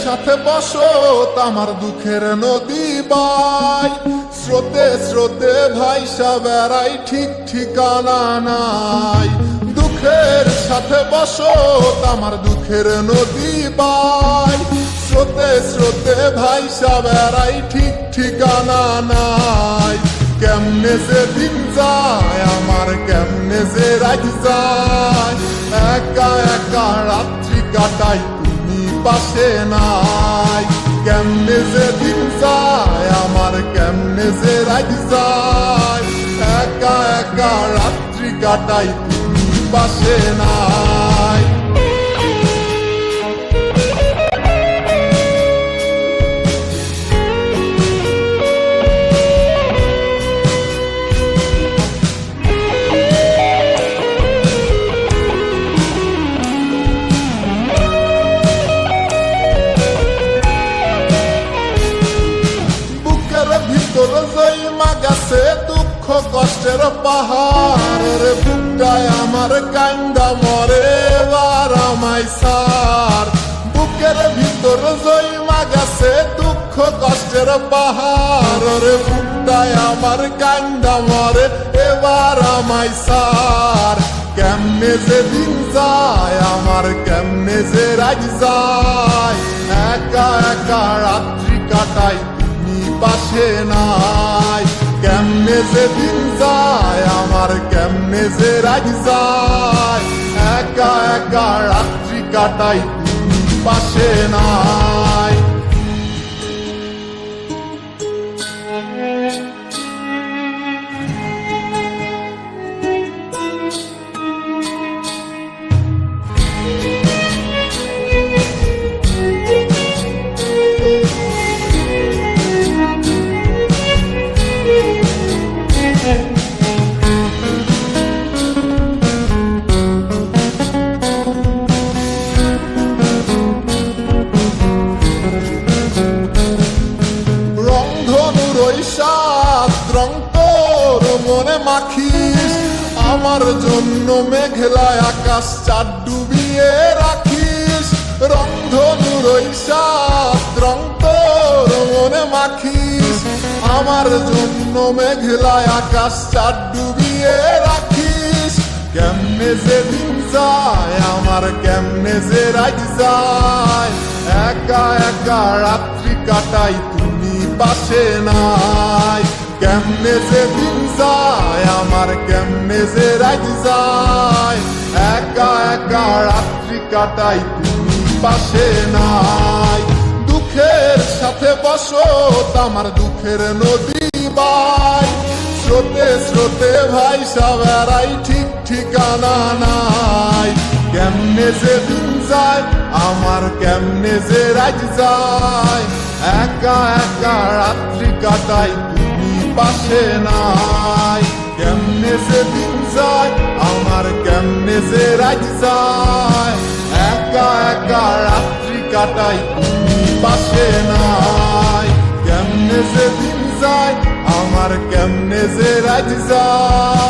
সাথে বসো আমার দুঃখের নদী বাই, স্রোতে স্রোতে ভাইসা বেড়াই ঠিক ঠিকানা নাই। দুঃখের সাথে বসো আমার দুঃখের নদী বাই, স্রোতে স্রোতে ভাইসা বেড়াই ঠিক ঠিকানা নাই। কেমনে যে দিন যায় আমার, কেমনে যে রাত যায়, একা একা রাত্রি কাটাই পাশে নাই। কেমনে যে দিন যায় আমার, কেমনে যে রাত যায়, একা একা রাত্রি কাটাই তুমি পাশে নাই। ভিতর জৈমা গেছে দুঃখ কষ্টের পাহাড়, বুকটায় আমার কান্দা মরে এবার আমায় সার। বুকের ভিতর জৈমা গেছে দুঃখ কষ্টের পাহাড়, বুকটায় আমার কান্দা মরে এবার আমায় সার। কেমনে যে দিন যায় আমার, কেমনে যে রাত যায়, একা একা রাত্রি কাটাই পাশে নাই। কেমনে যে দিন যায় আমার, কেমনে যে রাত যায়, একা একা রাত্রি কাটাই তুমি পাশে নাই। রং তোর মনে মাখিস, আমার জন্য মেঘলা আকাশ চাঁদ ডুবিয়ে রাখিস। রংধনুর ওই সাত রং তোর মনে মাখিস, আমার জন্য মেঘলা আকাশ চাঁদ ডুবিয়ে রাখিস। কেমনে যে দিন যায় আমার, কেমনে যে রাত যায়, একা একা রাত্রি কাটাই তুমি পাশে নাই। কেমনে যে দিন যায় আমার, কেমনে যে রাত যায়, একা একা রাত্রি কাটাই তুমি পাশে নাই। দুঃখের সাথে বসো আমার দুঃখের নদী বাই, স্রোতে স্রোতে ভাইসা বেড়াই ঠিক ঠিকানা নাই। কেমনে যে দিন যায় আমার, কেমনে যে রাত যায়, একা একা রাত্রি কাটাই তুমি পাশে নাই। কেমনে যে দিন যায় আমার, কেমনে যে রাত যায়, একা একা রাত্রি কাটাই তুমি পাশে নাই। কেমনে যে দিন যায় আমার, কেমনে যে রাত যায়।